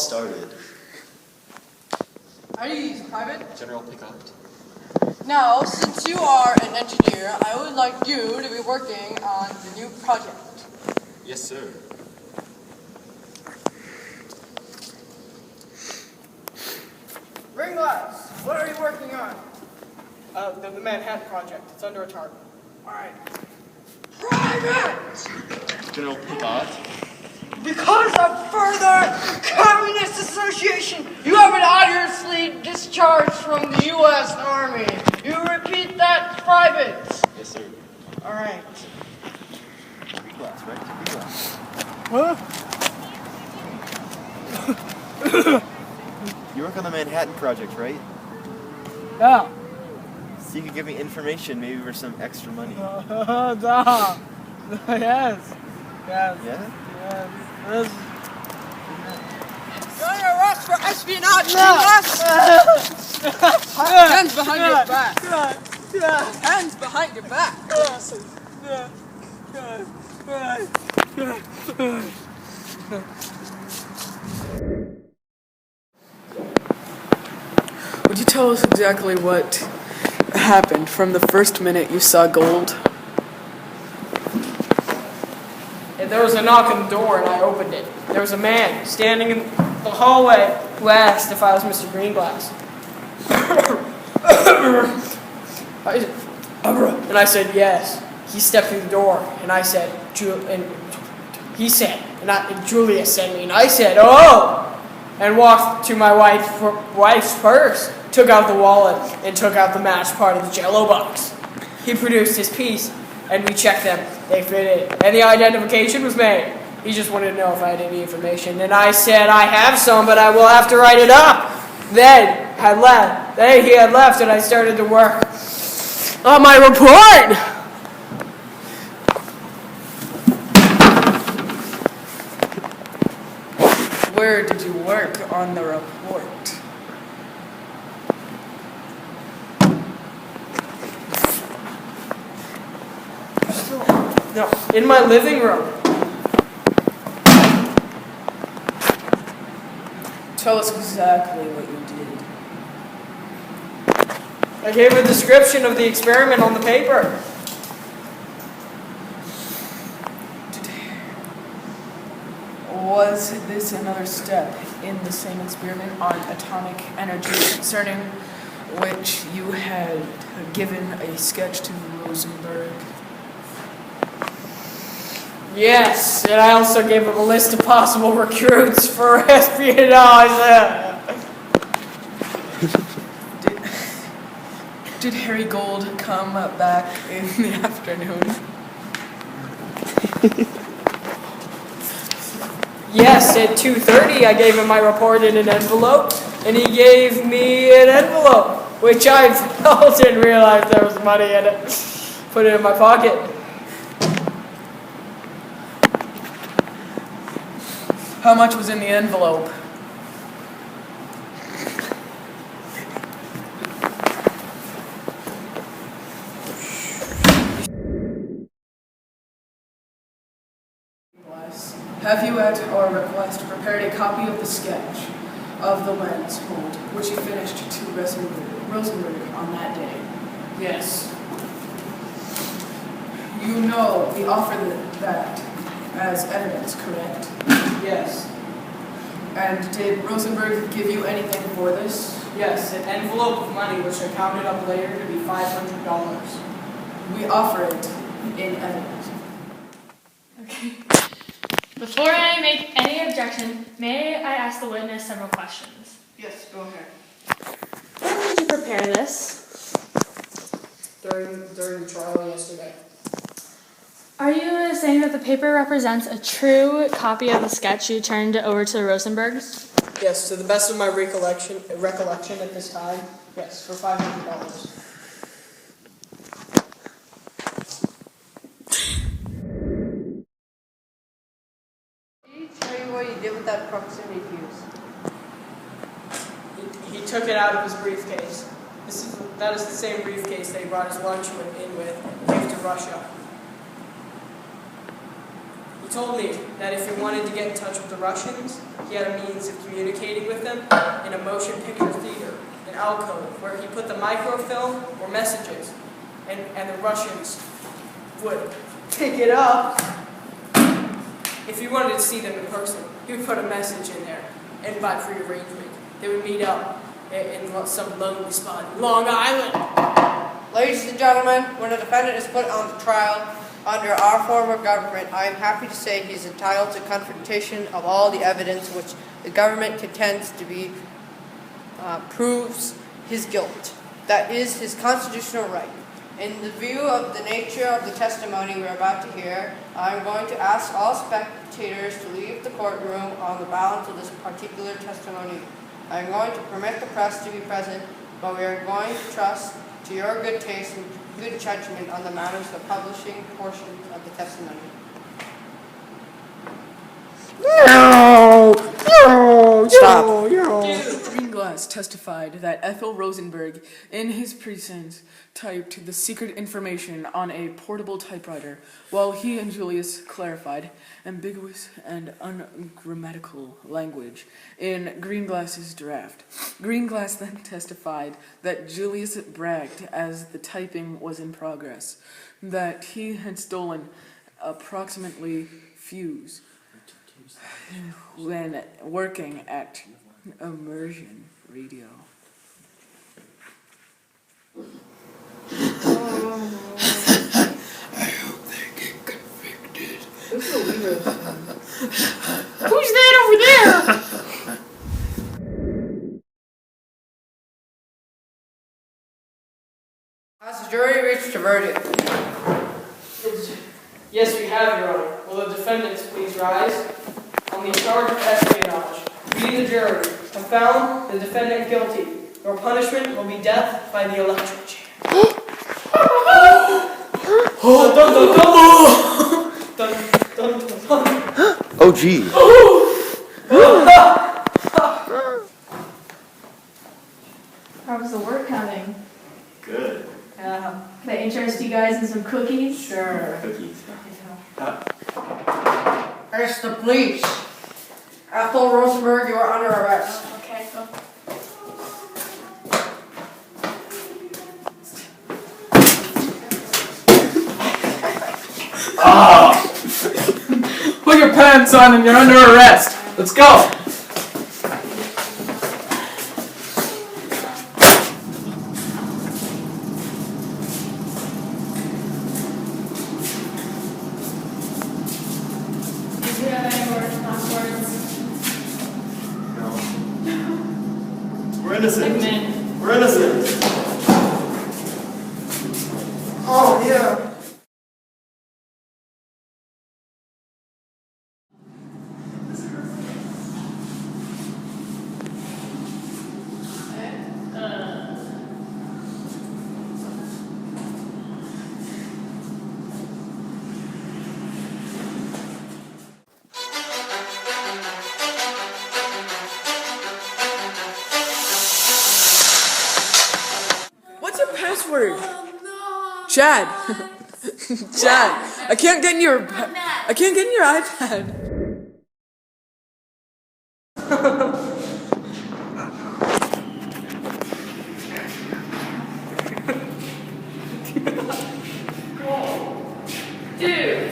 started. Are you private? General Picard. Now, since you are an engineer, I would like you to be working on the new project. Yes, sir. Ringglass, what are you working on? The Manhattan Project. It's under attack. Alright. Private! General Picard. Because of further Communist Association, you have been obviously discharged from the U.S. Army. You repeat that, private. Yes, sir. Alright. Glass, right? Glass. Huh? You work on the Manhattan Project, right? Yeah. So you could give me information, maybe for some extra money. Yes. Yes. Yeah? Yes. You're under arrest for espionage, No. Hands behind your back. Hands behind your back. Would you tell us exactly what happened from the first minute you saw gold? There was a knock on the door and I opened it. There was a man standing in the hallway who asked if I was Mr. Greenglass. And I said yes. He stepped through the door and I said, and Julia sent me, and I said, oh! And walked to my wife's purse, took out the wallet, and took out the matched part of the Jell-O box. He produced his piece, and we checked them. They fitted, and the identification was made. He just wanted to know if I had any information, and I said, I have some, but I will have to write it up. Then he had left, and I started to work on my report. Where did you work on the report? No, in my living room. Tell us exactly what you did. I gave a description of the experiment on the paper. Was this another step in the same experiment on atomic energy concerning which you had given a sketch to Rosenberg? Yes, and I also gave him a list of possible recruits for espionage. Did Harry Gold come back in the afternoon? Yes, at 2:30 I gave him my report in an envelope, and he gave me an envelope, which I felt and realized there was money in it. Put it in my pocket. How much was in the envelope? Have you, at our request, prepared a copy of the sketch of the lens mold, which you finished to Rosenberg on that day? Yes. You know we offer that as evidence, correct? Yes. And did Rosenberg give you anything for this? Yes, an envelope of money, which I counted up later to be $500. We offer it in evidence. Okay. Before I make any objection, may I ask the witness several questions? Yes, go ahead. When did you prepare this? During the trial yesterday. Are you saying that the paper represents a true copy of the sketch you turned over to the Rosenbergs? Yes, to the best of my recollection at this time, yes, for $500. Tell you what you did with that proximity fuse. He took it out of his briefcase. That is the same briefcase that he brought his lunch in with and gave to Russia. He told me that if he wanted to get in touch with the Russians, he had a means of communicating with them in a motion picture theater, an alcove, where he put the microfilm or messages, and the Russians would pick it up. If he wanted to see them in person, he would put a message in there, and by prearrangement, they would meet up in some lonely spot in Long Island. Ladies and gentlemen, when a defendant is put on the trial under our form of government, I am happy to say he is entitled to confrontation of all the evidence which the government contends to be proves his guilt. That is his constitutional right. In the view of the nature of the testimony we're about to hear, I'm going to ask all spectators to leave the courtroom on the balance of this particular testimony. I'm going to permit the press to be present, but we are going to trust to your good taste and good judgment on the matters of publishing portions of the testimony. Stop. Greenglass testified that Ethel Rosenberg, in his presence, typed the secret information on a portable typewriter, while he and Julius clarified ambiguous and ungrammatical language in Greenglass's draft. Greenglass then testified that Julius bragged as the typing was in progress, that he had stolen approximately fuse when working at Immersion Radio. I hope they get convicted. Who's that over there? Has the jury reached a verdict? Yes, we have, Your Honor. Will the defendants please rise? On the charge of espionage, we, the jury, have found the defendant guilty. Your punishment will be death by the electric chair. Dun, dun, dun, dun. Dun, dun, dun, dun. Oh, gee. How was the work coming? Good. Can I interest you guys in some cookies? Sure. Cookies. It's the police. Ethel Rosenberg, you are under arrest. Okay, go. Put your pants on and you're under arrest. Let's go. Do you have any more passports? No. We're innocent. Men. We're innocent. Oh, yeah. What's your password? Chad. Chad. I can't get in your iPad. Dude.